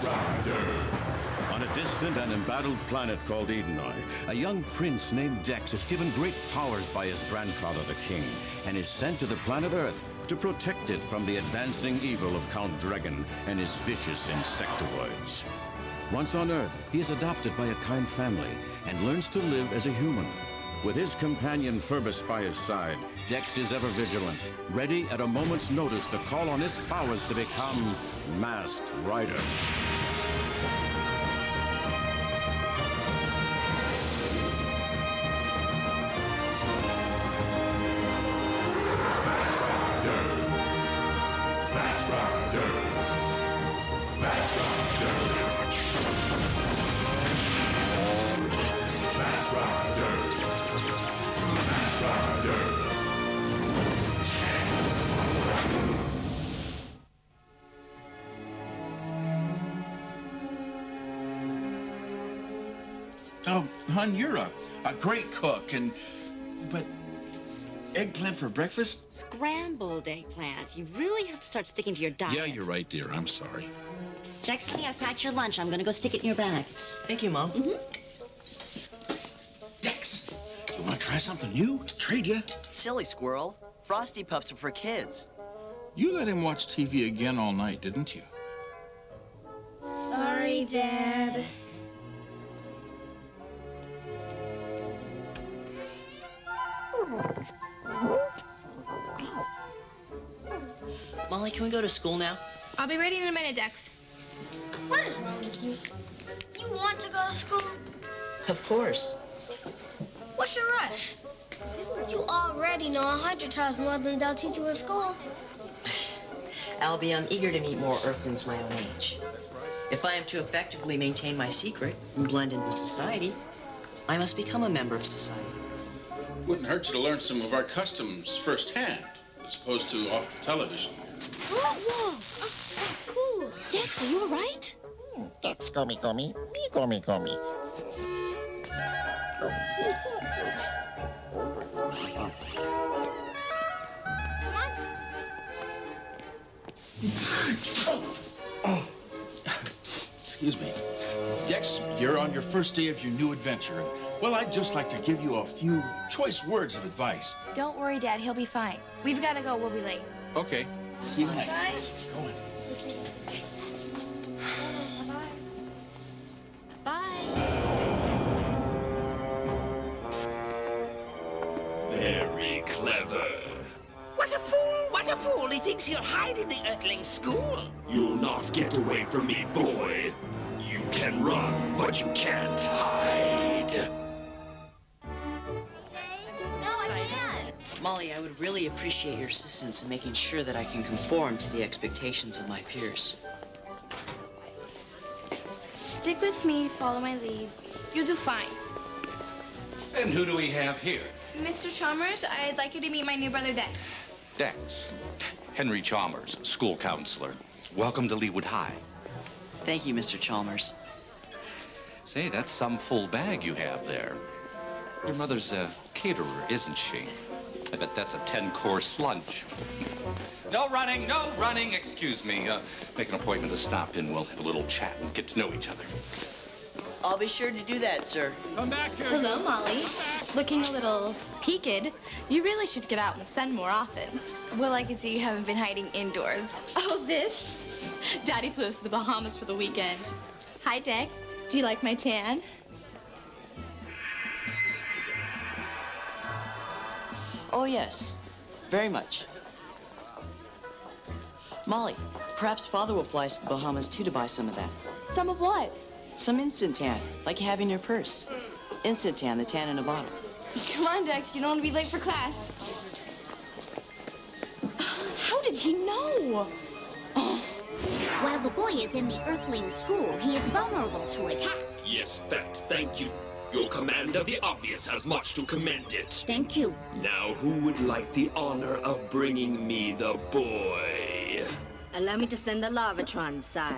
On a distant and embattled planet called Edenoi, a young prince named Dex is given great powers by his grandfather, the king, and is sent to the planet Earth to protect it from the advancing evil of Count Dragon and his vicious insectoids. Once on Earth, he is adopted by a kind family and learns to live as a human. With his companion Phoebus by his side, Dex is ever vigilant, ready at a moment's notice to call on his powers to become Masked Rider. Oh, hon, you're a great cook, but eggplant for breakfast? Scrambled eggplant. You really have to start sticking to your diet. Yeah, you're right, dear. I'm sorry. Dex, honey, I've packed your lunch. I'm gonna go stick it in your bag. Thank you, Mom. Dex, you want to try something new? Trade you? Silly squirrel. Frosty Pups are for kids. You let him watch TV again all night, didn't you? Sorry, Dad. Molly, can we go to school now? I'll be ready in a minute, Dex. What is wrong with you? You want to go to school? Of course. What's your rush? You already know 100 times more than they'll teach you in school. Albie, I'm eager to meet more Earthlings my own age. If I am to effectively maintain my secret and blend into society, I must become a member of society. Wouldn't hurt you to learn some of our customs firsthand, as opposed to off the television. Whoa! Oh, that's cool. Dex, are you all right? Dex, gomi, gomi, me, gomi, gomi. Excuse me. Dex, you're on your first day of your new adventure. Well, I'd just like to give you a few choice words of advice. Don't worry, Dad. He'll be fine. We've got to go. We'll be late. Okay. See you tonight. Bye. Go on. Bye. Very clever. What a fool! What a fool! He thinks he'll hide in the Earthling school. You'll not get away from me, boy. You can run, but you can't hide. No, I can't. Molly, I would really appreciate your assistance in making sure that I can conform to the expectations of my peers. Stick with me. Follow my lead. You'll do fine. And who do we have here? Mr. Chalmers, I'd like you to meet my new brother, Dex. Dex. Henry Chalmers, school counselor. Welcome to Leawood High. Thank you, Mr. Chalmers. Say, that's some full bag you have there. Your mother's a caterer, isn't she? I bet that's a 10-course lunch. No running, excuse me. Make an appointment to stop in. We'll have a little chat and get to know each other. I'll be sure to do that, sir. Come back here. Hello, Molly. Looking a little peaked. You really should get out in the sun more often. Well, I can see you haven't been hiding indoors. Oh, this? Daddy flew us to the Bahamas for the weekend. Hi, Dex. Do you like my tan? Oh, yes. Very much. Molly, perhaps Father will fly us to the Bahamas, too, to buy some of that. Some of what? Some instant tan, like you have in your purse. Instant tan, the tan in a bottle. Come on, Dex. You don't want to be late for class. How did he know? While the boy is in the Earthling school, he is vulnerable to attack. Yes, that, thank you. Your command of the obvious has much to commend it. Thank you. Now, who would like the honor of bringing me the boy? Allow me to send the Larvatron, sire.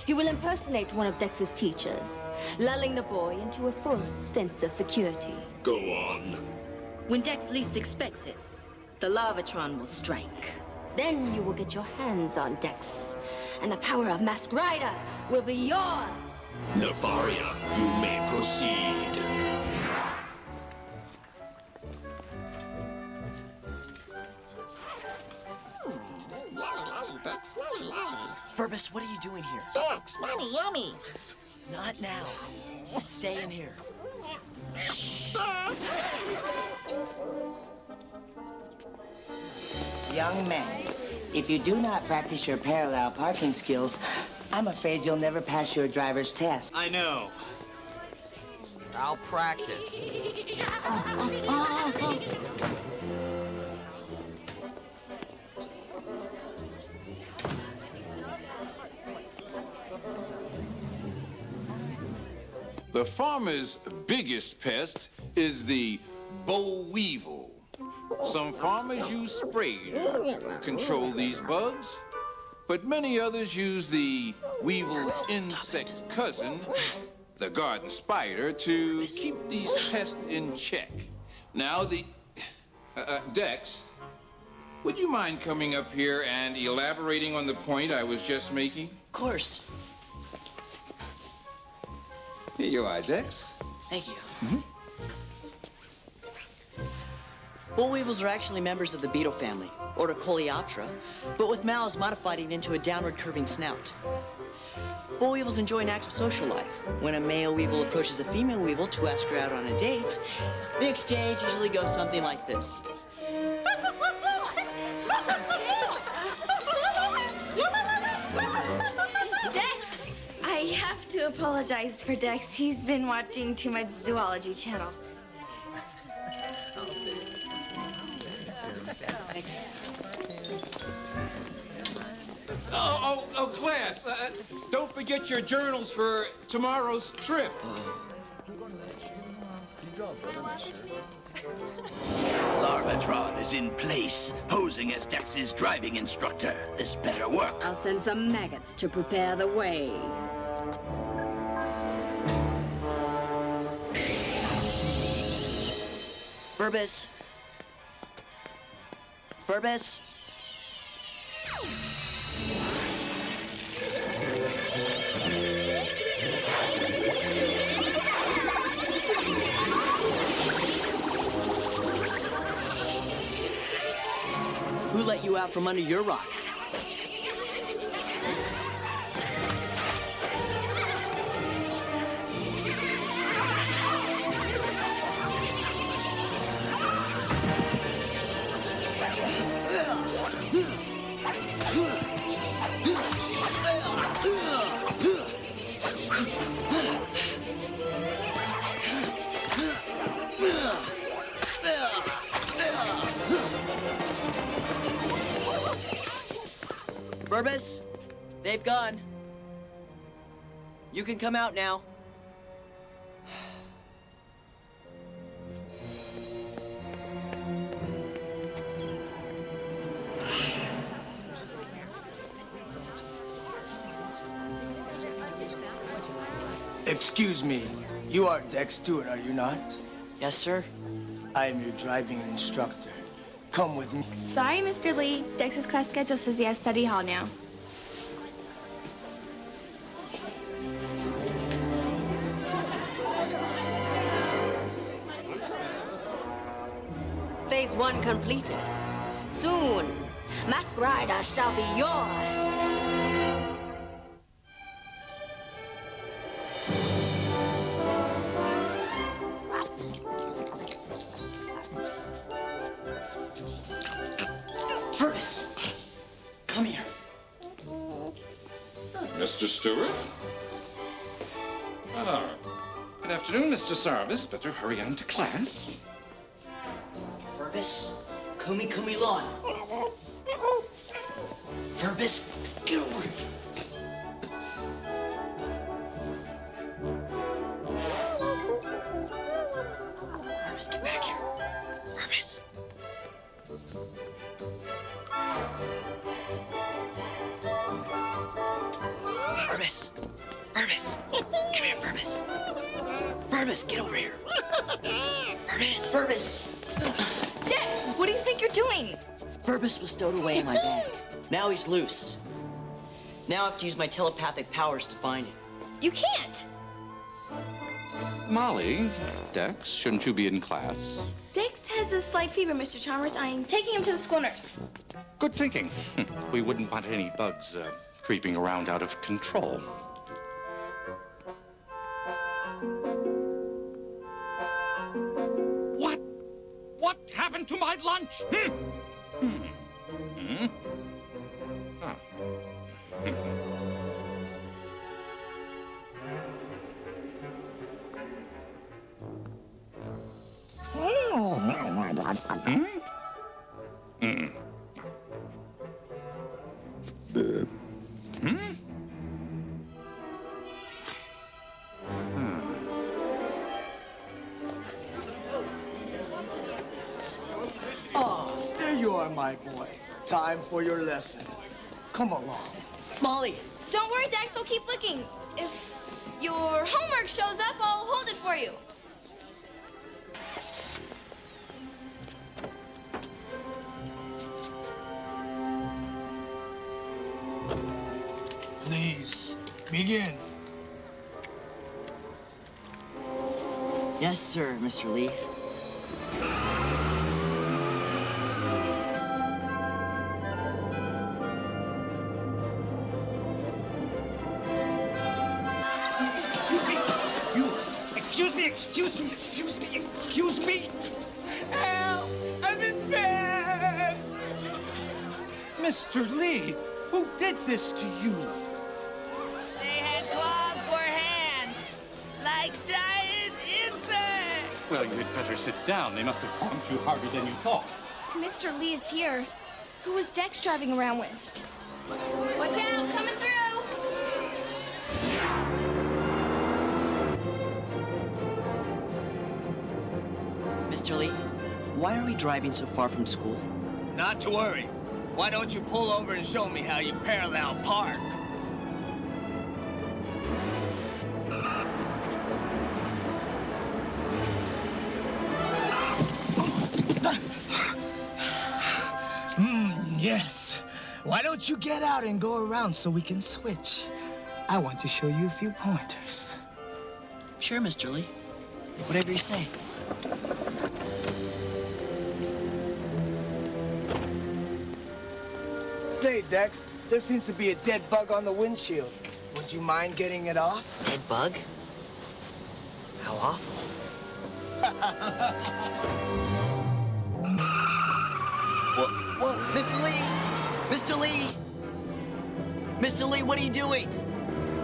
He will impersonate one of Dex's teachers, lulling the boy into a false sense of security. Go on. When Dex least expects it, the Larvatron will strike. Then you will get your hands on Dex and the power of Mask Rider will be yours. Nefaria, you may proceed. Furbus, what are you doing here? Dex, money, yummy. Not now. Stay in here. Young man, if you do not practice your parallel parking skills, I'm afraid you'll never pass your driver's test. I know. I'll practice. The farmer's biggest pest is the boll weevil. Some farmers use spray to control these bugs, but many others use the weevil's insect cousin, the garden spider, to keep these pests in check. Now, Dex, would you mind coming up here and elaborating on the point I was just making? Of course. Here you are, Dex. Thank you. Boll weevils are actually members of the beetle family, order Coleoptera, but with mouths modified into a downward curving snout. Boll weevils enjoy an active social life. When a male weevil approaches a female weevil to ask her out on a date, the exchange usually goes something like this. I have to apologize for Dex. He's been watching too much Zoology Channel. Oh, class, don't forget your journals for tomorrow's trip. Larvatron is in place, posing as Dex's driving instructor. This better work. I'll send some maggots to prepare the way. Furbus. Furbus. Who let you out from under your rock? Furbus, they've gone. You can come out now. Excuse me. You are Dex Stewart, are you not? Yes, sir. I am your driving instructor. Come with me. Sorry, Mr. Lee. Dex's class schedule says he has study hall now. Phase 1 completed. Soon, Mask Rider shall be yours. Furbus, come here. Mr. Stewart? Ah, good afternoon, Mr. Sarvis. Better hurry on to class. Furbus, Kumi Kumi Lawn. Furbus, get over here. Furbus, get back here. Furbus. Furbus. Furbus. Come here, Furbus. Furbus, get over here. Furbus. Furbus. Dex, what do you think you're doing? Furbus was stowed away in my bag. Now he's loose. Now I have to use my telepathic powers to find it. You can't. Molly, Dex, shouldn't you be in class? Dex has a slight fever, Mr. Chalmers. I'm taking him to the school nurse. Good thinking. We wouldn't want any bugs creeping around out of control. What happened to my lunch? Huh. Oh, there you are, my boy. Time for your lesson. Come along. Molly! Don't worry, Dex. I'll keep looking. If your homework shows up, I'll hold it for you. Please, begin. Yes, sir, Mr. Lee. Excuse me. Help! I'm in bed. Mr. Lee, who did this to you? They had claws for hands, like giant insects. Well, you'd better sit down. They must have pumped you harder than you thought. Mr. Lee is here. Who was Dex driving around with? Watch out, coming through! Mr. Lee, why are we driving so far from school? Not to worry. Why don't you pull over and show me how you parallel park? Yes. Why don't you get out and go around so we can switch? I want to show you a few pointers. Sure, Mr. Lee. Whatever you say. Say, Dex, there seems to be a dead bug on the windshield. Would you mind getting it off? Dead bug? How awful. Whoa, Mr. Lee! Mr. Lee! Mr. Lee, what are you doing?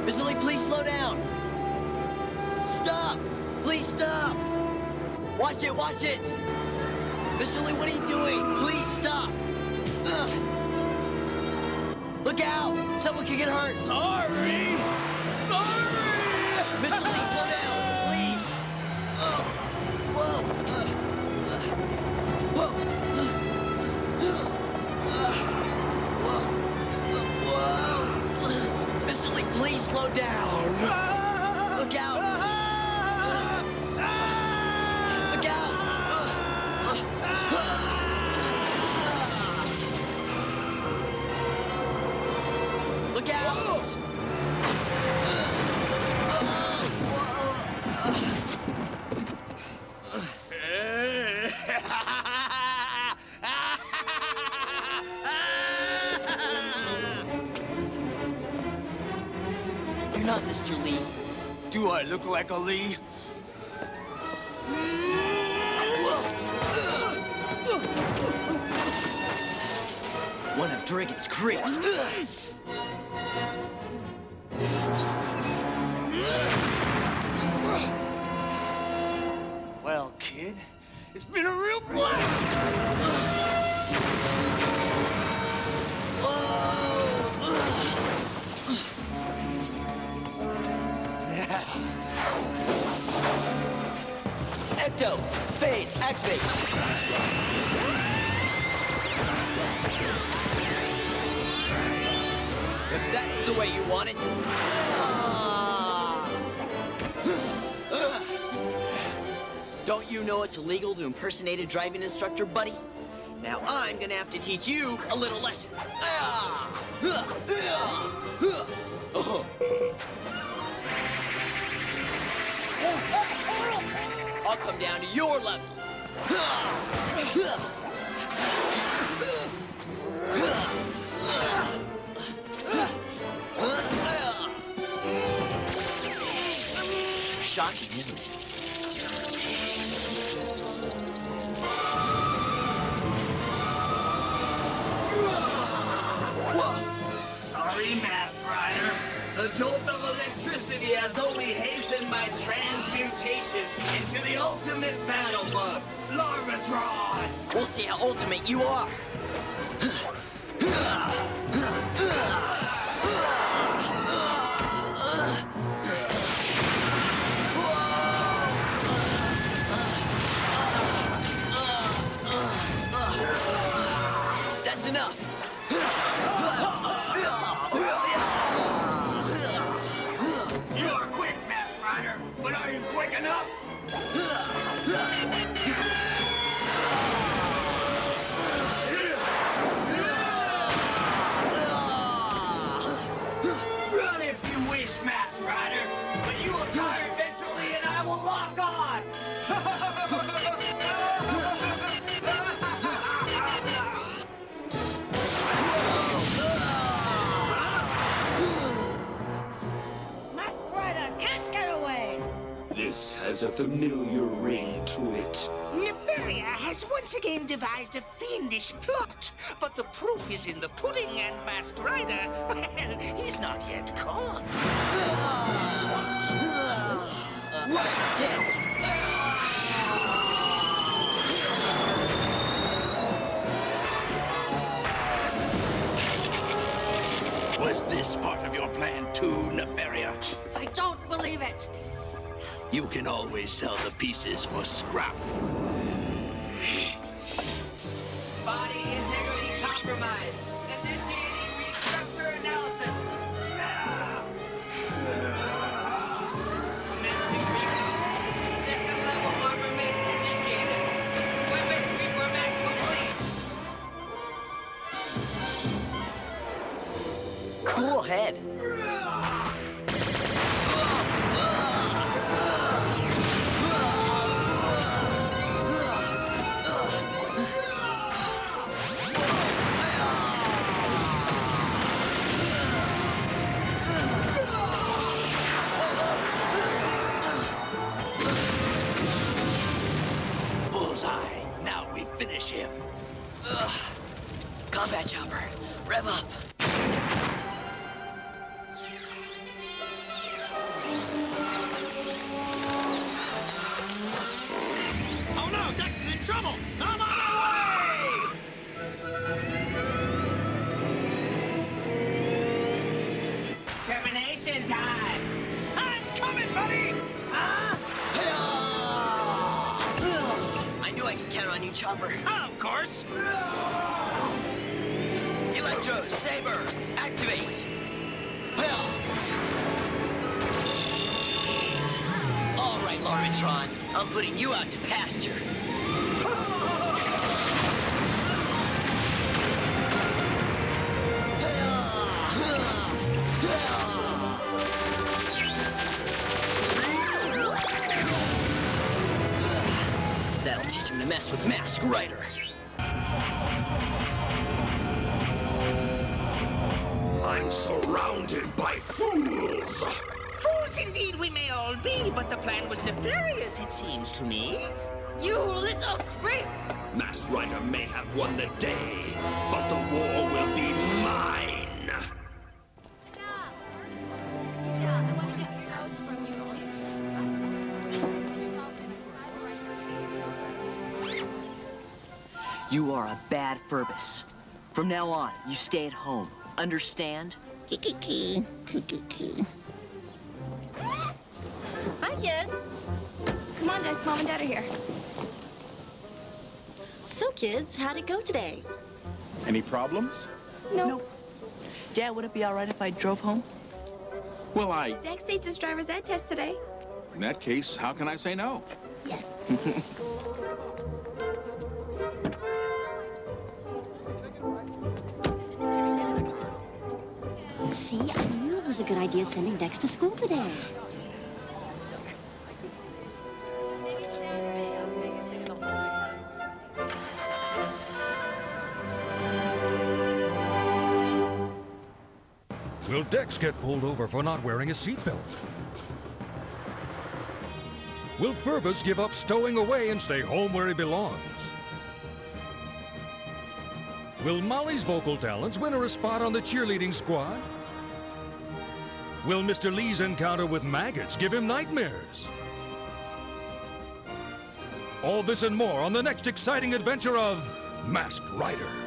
Mr. Lee, please slow down. Stop! Please stop! Watch it, watch it! Mr. Lee, what are you doing? Please stop! Ugh. Look out! Someone could get hurt! Sorry. Mr. Lee, slow down, please! Whoa! Whoa! Whoa! Mr. Lee, please slow down! Look out! Look out! Look out! You're not Mr. Lee. Do I look like a Lee? One of Dragon's creeps. Well, kid, it's been a real blast! Ecto, phase, activate. If that's the way you want it. Don't you know it's illegal to impersonate a driving instructor, buddy? Now I'm I'm gonna have to teach you a little lesson. I'll come down to your level. Shocking, isn't it? Sorry, Masked Rider. The jolt of electricity has only hastened my transmutation into the ultimate battle bug, Larvatron. We'll see how ultimate you are. That's enough. You are quick, Masked Rider, but are you quick enough? Run if you wish, Masked Rider, but you will tire eventually and I will lock on. Masked Rider can't get away. This has a familiar ring to it. Nefaria has once again devised a fiendish plot, but the proof is in the pudding, and Masked Rider, well, he's not yet caught. Was this part of your plan too, Nefaria? I don't believe it. You can always sell the pieces for scrap. Body integrity compromised. Initiating restructure analysis. Commencing rebuild. Second level armament initiated. Weapons reformat complete. Cool head. Bullseye. Now we finish him. Combat chopper, rev up. Oh no, Dex is in trouble! I'm on my way! Termination time. I'm coming, buddy! I knew I could count on you, Chopper. Of course! Electro, Saber, activate. All right, Larvatron, I'm putting you out to pasture. That'll teach him to mess with Masked Rider. I'm surrounded by fools. Fools indeed we may all be, but the plan was nefarious, it seems to me. You little creep! Masked Rider may have won the day, but the war will be mine. Yeah, I want to get notes from you. You are a bad Furbus. From now on, you stay at home. Understand? Hi, kids. Come on, Dad. Mom and Dad are here. So, kids, how'd it go today? Any problems? No. Dad, would it be all right if I drove home? Well, Dex aced his driver's ed test today. in that case, how can I say no? Yes. See, I knew it was a good idea sending Dex to school today. Will Dex get pulled over for not wearing a seatbelt? Will Purvis give up stowing away and stay home where he belongs? Will Molly's vocal talents win her a spot on the cheerleading squad? Will Mr. Lee's encounter with maggots give him nightmares? All this and more on the next exciting adventure of Masked Rider.